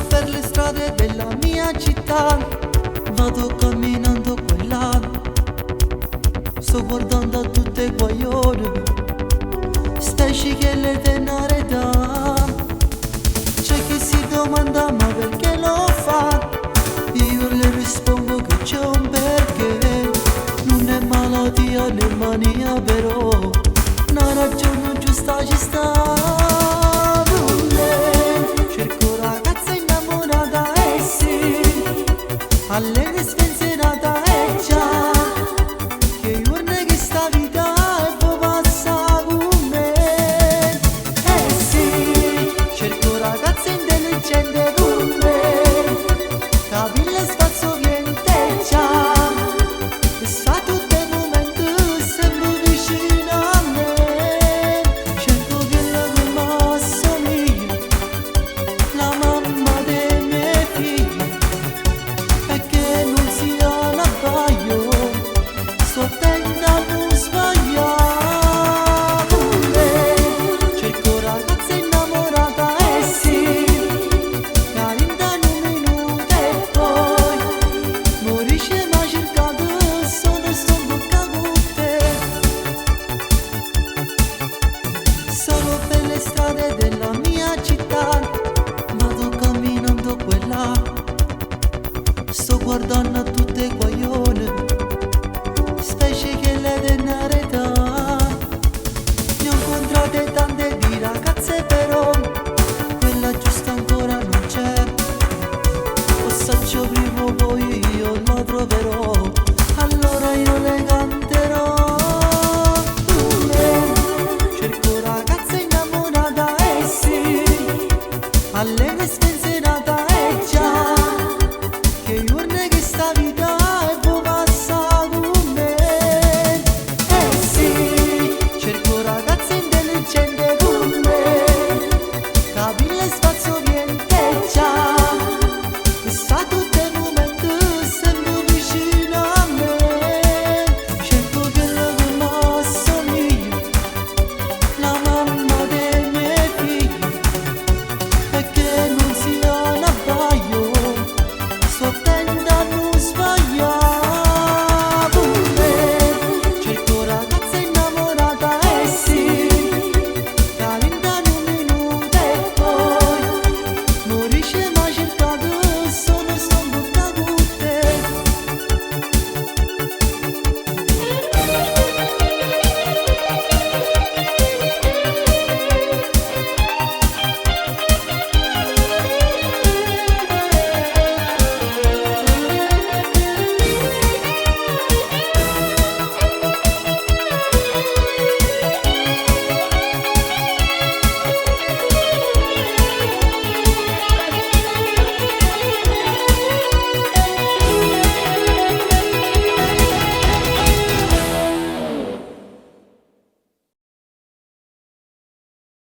per le strade della mia città, vado camminando qua e là, sto guardando tutte guaione, specie che le denare dà. C'è chi si domanda ma perché lo fa, io le rispondo che c'è un perché. Non è malattia né mania, però una ragione giusta ci sta. Cerco ragazza innamorata, eh sì, alle spensierata, eh già, che urne che sta vita e può passare con me. Eh sì, cerco ragazza intelligente con me, capire spazio niente già, e sta tutto il momento sempre vicino a me. Cerco che la mamma assomiglia, la mamma dei miei figli, e che non sia un abbaio, sto attenta a non sbagliare con me. Cerco ragazza innamorata, eh sì, carinda in un minuto e poi morisce, ma cercato sono sto in bocca con te. Solo per le strade della mia città, vado camminando qua e là, sto guardando a tutte guaione, specie che le denare dà. Ne ho incontrate tante di ragazze, però quella giusta ancora non c'è. Passaggio prima o poi io la troverò, allora io le canterò. Cerco ragazza innamorata, eh sì, alle mie